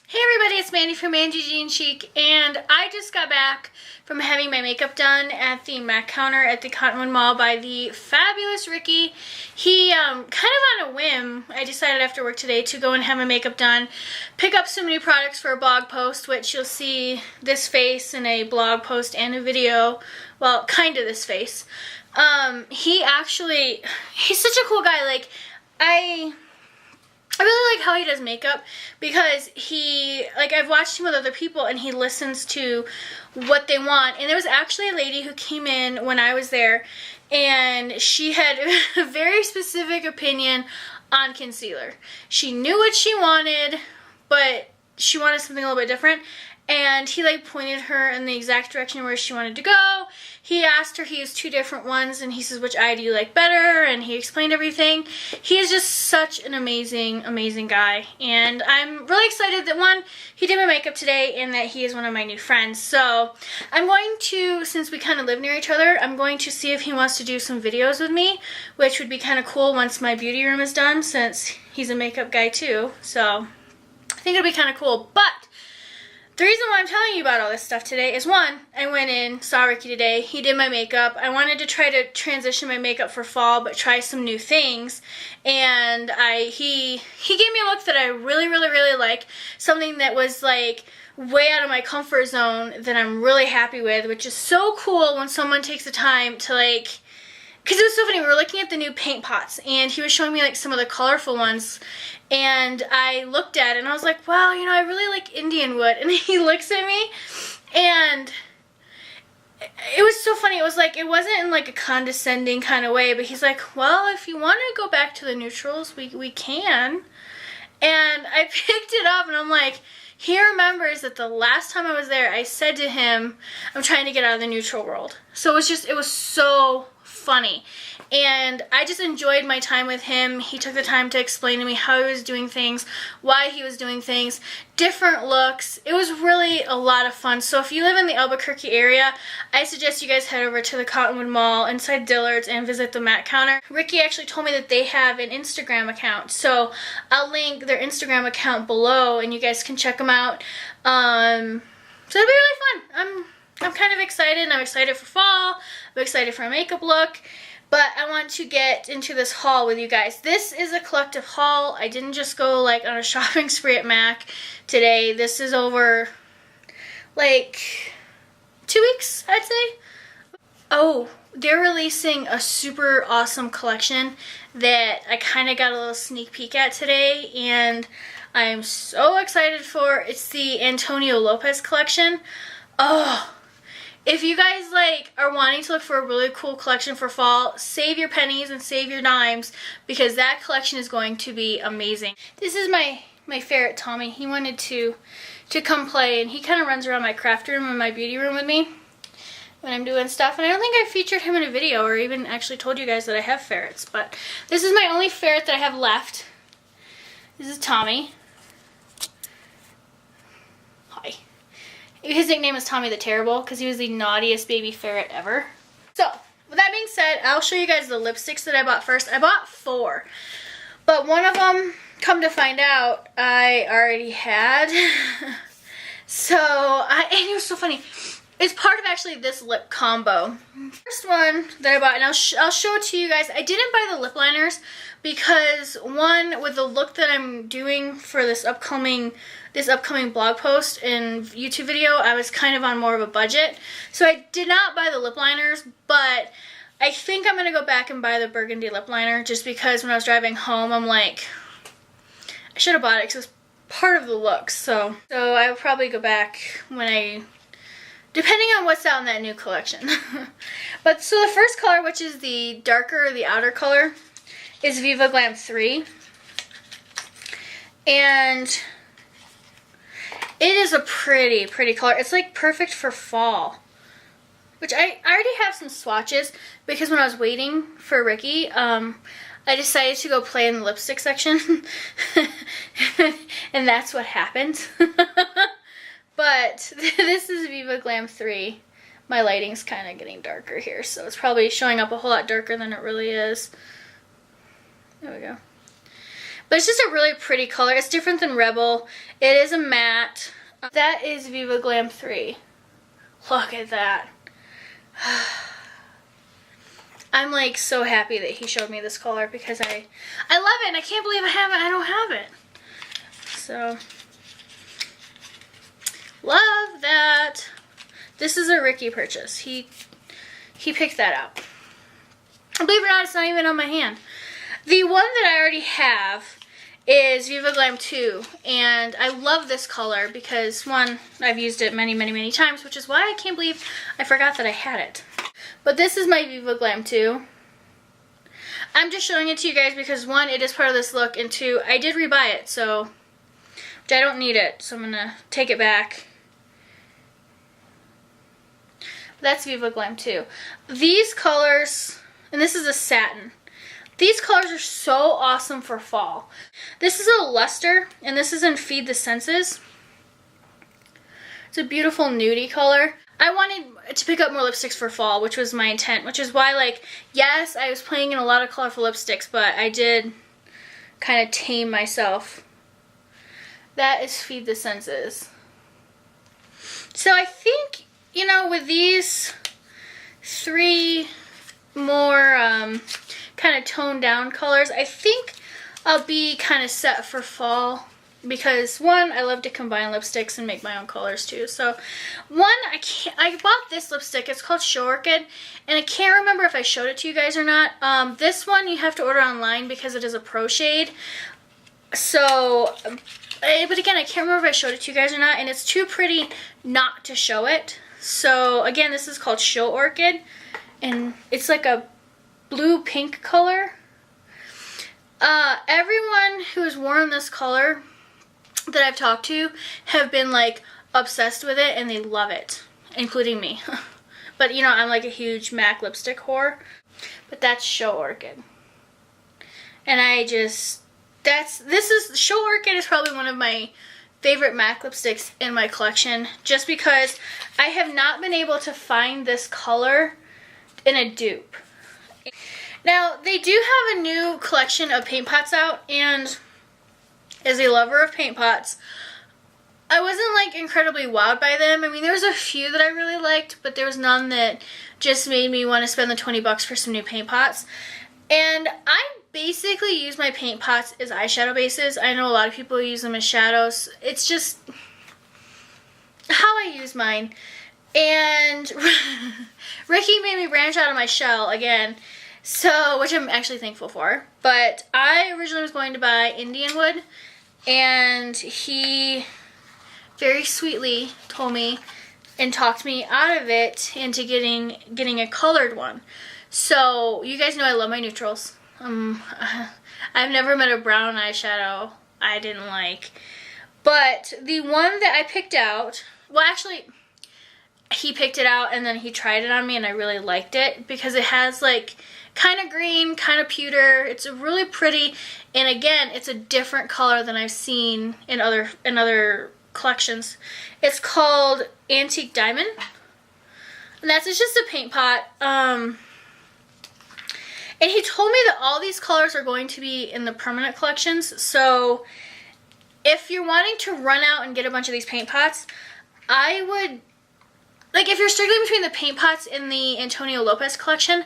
Hey everybody, it's Mandy from Mandy Jean Chic, and I just got back from having my makeup done at the MAC counter at the Cottonwood Mall by the fabulous Ricky. He, kind of on a whim, I decided after work today to go and have my makeup done, pick up some new products for a blog post, which you'll see this face in a blog post and a video, well, kind of this face. He's such a cool guy. Like, I really like how he does makeup because I've watched him with other people and he listens to what they want. And there was actually a lady who came in when I was there and she had a very specific opinion on concealer. She knew what she wanted, but she wanted something a little bit different. And he pointed her in the exact direction where she wanted to go. He asked her, he used two different ones, and he says, which eye do you like better? And he explained everything. He is just such an amazing, amazing guy. And I'm really excited that, one, he did my makeup today, and that he is one of my new friends. So I'm going to, since we kind of live near each other, I'm going to see if he wants to do some videos with me, which would be kind of cool once my beauty room is done, since he's a makeup guy too. So I think it'll be kind of cool. But the reason why I'm telling you about all this stuff today is, one, I went in, saw Ricky today, he did my makeup. I wanted to try to transition my makeup for fall, but try some new things. And he gave me a look that I really, really, really like. Something that was way out of my comfort zone that I'm really happy with, which is so cool when someone takes the time to because it was so funny, we were looking at the new paint pots, and he was showing me some of the colorful ones, and I looked at it, and I was like, wow, I really like Indian wood, and he looks at me, and it was so funny. It was it wasn't in a condescending kind of way, but he's like, well, if you want to go back to the neutrals, we can, and I picked it up, and I'm like, he remembers that the last time I was there, I said to him, I'm trying to get out of the neutral world. So it was so funny. And I just enjoyed my time with him. He took the time to explain to me how he was doing things, why he was doing things, different looks. It was really a lot of fun. So if you live in the Albuquerque area, I suggest you guys head over to the Cottonwood Mall inside Dillard's and visit the MAC counter. Ricky actually told me that they have an Instagram account, so I'll link their Instagram account below and you guys can check them out. So it'll be really fun. I'm kind of excited, and I'm excited for fall. I'm excited for a makeup look. But I want to get into this haul with you guys. This is a collective haul. I didn't just go on a shopping spree at MAC today. This is over 2 weeks, I'd say. Oh, they're releasing a super awesome collection that I kind of got a little sneak peek at today, and I'm so excited for. It's the Antonio Lopez collection. Oh, if you guys are wanting to look for a really cool collection for fall, save your pennies and save your dimes, because that collection is going to be amazing. This is my ferret Tommy. He wanted to come play, and he kind of runs around my craft room and my beauty room with me when I'm doing stuff. And I don't think I featured him in a video or even actually told you guys that I have ferrets, but this is my only ferret that I have left. This is Tommy. Hi. His nickname is Tommy the Terrible because he was the naughtiest baby ferret ever. So, with that being said, I'll show you guys the lipsticks that I bought first. I bought 4, but one of them, come to find out, I already had. And it was so funny. It's part of actually this lip combo. First one that I bought, and I'll show it to you guys. I didn't buy the lip liners because, one, with the look that I'm doing for this upcoming blog post and YouTube video, I was kind of on more of a budget. So I did not buy the lip liners, but I think I'm going to go back and buy the burgundy lip liner, just because when I was driving home, I'm like, I should have bought it because it's part of the look. So I will probably go back depending on what's out in that new collection. But so the first color, which is the darker, the outer color, is Viva Glam 3. And it is a pretty, pretty color. It's perfect for fall. Which I already have some swatches, because when I was waiting for Ricky, I decided to go play in the lipstick section. And that's what happened. But this is Viva Glam 3. My lighting's kind of getting darker here, so it's probably showing up a whole lot darker than it really is. There we go. But it's just a really pretty color. It's different than Rebel. It is a matte. That is Viva Glam 3. Look at that. I'm like so happy that he showed me this color because I love it and I can't believe I don't have it. So, love that. This is a Ricky purchase. He picked that up. Believe it or not, it's not even on my hand. The one that I already have is Viva Glam 2, and I love this color because, one, I've used it many, many, many times, which is why I can't believe I forgot that I had it. But this is my Viva Glam 2. I'm just showing it to you guys because, one, it is part of this look, and two, I did rebuy it, so, which I don't need it, so I'm going to take it back. That's Viva Glam 2. These colors, and this is a satin. These colors are so awesome for fall. This is a luster, and this is in Feed the Senses. It's a beautiful nudie color. I wanted to pick up more lipsticks for fall, which was my intent, which is why, like, yes, I was playing in a lot of colorful lipsticks, but I did kind of tame myself. That is Feed the Senses. So I think, you know, with these three more kind of toned down colors, I think I'll be kind of set for fall because, one, I love to combine lipsticks and make my own colors too. So, one, I bought this lipstick. It's called Show Orchid, and I can't remember if I showed it to you guys or not. This one you have to order online because it is a pro shade. So, but again, I can't remember if I showed it to you guys or not, and it's too pretty not to show it. So, again, this is called Show Orchid, and it's like a blue-pink color. Everyone who has worn this color that I've talked to have been like obsessed with it and they love it, including me. But you know, I'm like a huge MAC lipstick whore. But that's Show Orchid. And Show Orchid is probably one of my favorite MAC lipsticks in my collection just because I have not been able to find this color in a dupe. Now, they do have a new collection of paint pots out, and as a lover of paint pots, I wasn't like incredibly wowed by them. I mean, there was a few that I really liked, but there was none that just made me want to spend the 20 bucks for some new paint pots. And I basically use my paint pots as eyeshadow bases. I know a lot of people use them as shadows. It's just how I use mine. And Ricky made me branch out of my shell again. So, which I'm actually thankful for. But I originally was going to buy Indian Wood, and he very sweetly told me and talked me out of it into getting a colored one. So, you guys know I love my neutrals. I've never met a brown eyeshadow I didn't like. But the one that I picked out, well, actually, he picked it out and then he tried it on me and I really liked it because it has like kind of green, kind of pewter. It's really pretty, and again, it's a different color than I've seen in other collections. It's called Antique Diamond, and it's just a paint pot. And he told me that all these colors are going to be in the permanent collections. So if you're wanting to run out and get a bunch of these paint pots, I would, like, if you're struggling between the paint pots in the Antonio Lopez collection,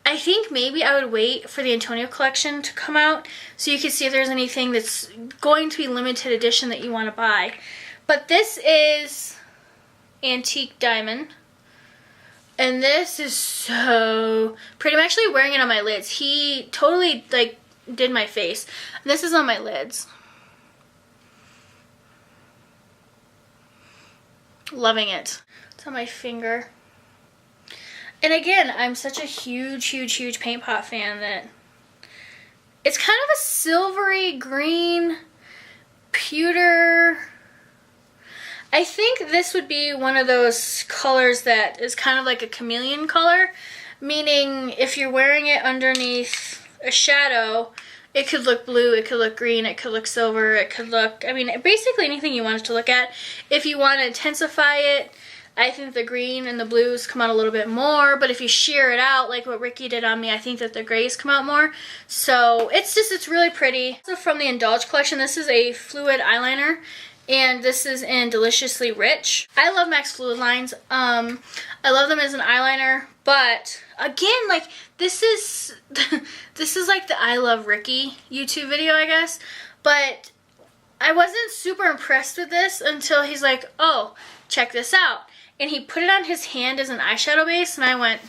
I think maybe I would wait for the Antonio collection to come out so you can see if there's anything that's going to be limited edition that you want to buy. But this is Antique Diamond. And this is so pretty. I'm actually wearing it on my lids. He totally, like, did my face. And this is on my lids. Loving it. It's on my finger. And again, I'm such a huge, huge, huge paint pot fan that it's kind of a silvery green, pewter. I think this would be one of those colors that is kind of like a chameleon color, meaning if you're wearing it underneath a shadow, it could look blue, it could look green, it could look silver, it could look, I mean, basically anything you want it to look at. If you want to intensify it, I think the green and the blues come out a little bit more, but if you shear it out like what Ricky did on me, I think that the grays come out more. So it's really pretty. So from the Indulge collection, this is a fluid eyeliner, and this is in Deliciously Rich. I love MAC's fluid lines. I love them as an eyeliner, but again, like this is like the I Love Ricky YouTube video, I guess. But I wasn't super impressed with this until he's like, oh, check this out. And he put it on his hand as an eyeshadow base, and I went,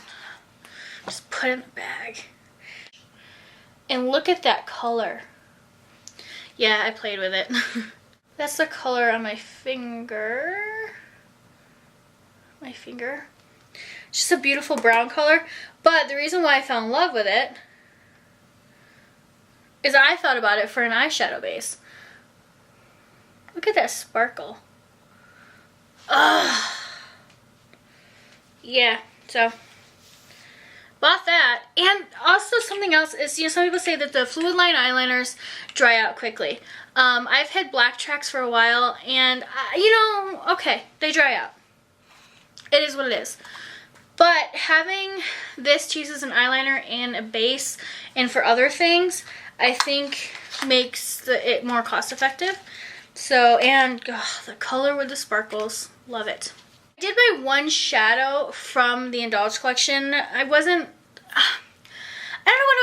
just put it in the bag. And look at that color. Yeah, I played with it. That's the color on my finger. It's just a beautiful brown color. But the reason why I fell in love with it is I thought about it for an eyeshadow base. Look at that sparkle. Ugh. Yeah, so bought that. And also something else is, you know, some people say that the Fluidline eyeliners dry out quickly. I've had black tracks for a while, and you know, okay, they dry out. It is what it is. But having this to use as an eyeliner and a base and for other things, I think makes it more cost effective. So, and the color with the sparkles, love it. I did buy one shadow from the Indulge collection. I don't know what it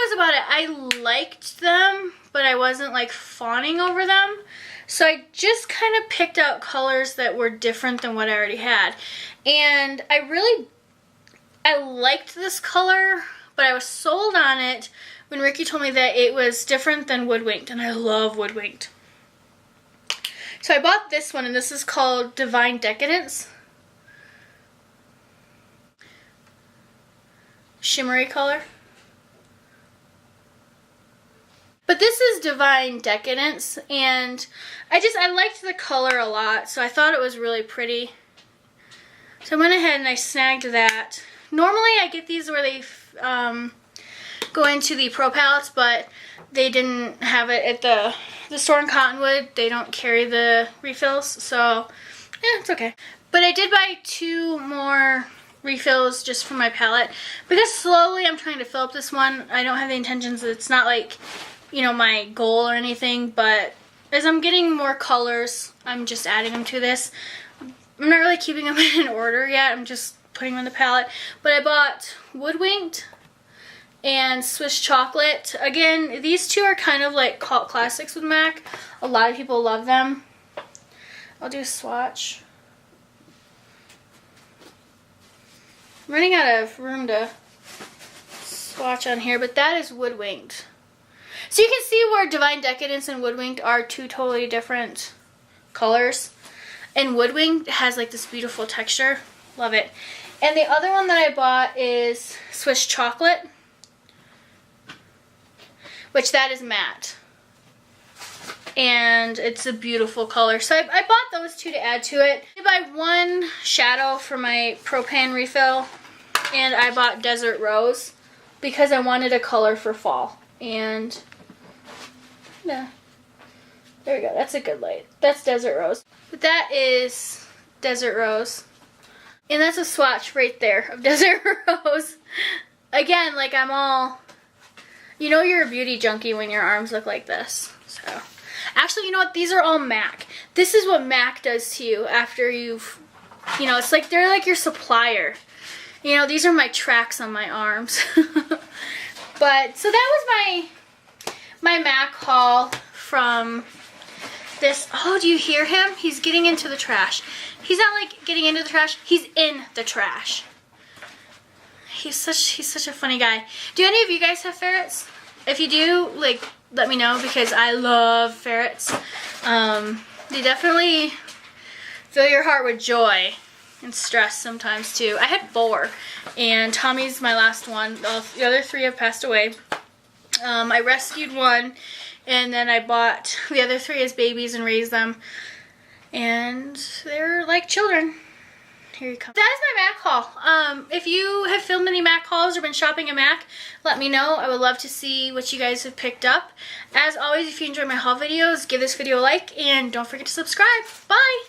was about it. I liked them, but I wasn't like fawning over them. So I just kind of picked out colors that were different than what I already had. And I liked this color, but I was sold on it when Ricky told me that it was different than Woodwinked, and I love Woodwinked. So I bought this one, and this is called Divine Decadence. Shimmery color. But this is Divine Decadence, and I liked the color a lot, so I thought it was really pretty. So I went ahead and I snagged that. Normally I get these where they go into the Pro Palettes, but they didn't have it at the store in Cottonwood. They don't carry the refills, so yeah, it's okay. But I did buy 2 more refills just for my palette, because slowly I'm trying to fill up this one. I don't have the intentions, it's not like, you know, my goal or anything, but as I'm getting more colors, I'm just adding them to this. I'm not really keeping them in order yet, I'm just putting them in the palette. But I bought Woodwinked and Swiss Chocolate. Again, these 2 are kind of like cult classics with MAC. A lot of people love them. I'll do a swatch. I'm running out of room to swatch on here, but that is Woodwinked. So you can see where Divine Decadence and Woodwinked are 2 totally different colors. And Woodwinked has like this beautiful texture. Love it. And the other one that I bought is Swiss Chocolate, which that is matte. And it's a beautiful color. So I bought those 2 to add to it. I bought 1 shadow for my Pro-Pan refill, and I bought Desert Rose because I wanted a color for fall. And yeah, there we go. That's a good light. That's Desert Rose. But that is Desert Rose. And that's a swatch right there of Desert Rose. Again, like I'm all, you know, you're a beauty junkie when your arms look like this. So, actually, you know what? These are all MAC. This is what MAC does to you after you've, you know, it's like they're like your supplier. You know, these are my tracks on my arms. But, so that was my MAC haul from this. Oh, do you hear him? He's getting into the trash. He's not like getting into the trash. He's in the trash. He's such a funny guy. Do any of you guys have ferrets? If you do, like, let me know, because I love ferrets. They definitely fill your heart with joy and stress sometimes too. I had 4, and Tommy's my last one. The other 3 have passed away. I rescued 1, and then I bought the other 3 as babies and raised them. And they're like children. Here you come. That is my MAC haul. If you have filmed any MAC hauls or been shopping at MAC, let me know. I would love to see what you guys have picked up. As always, if you enjoy my haul videos, give this video a like, and don't forget to subscribe. Bye!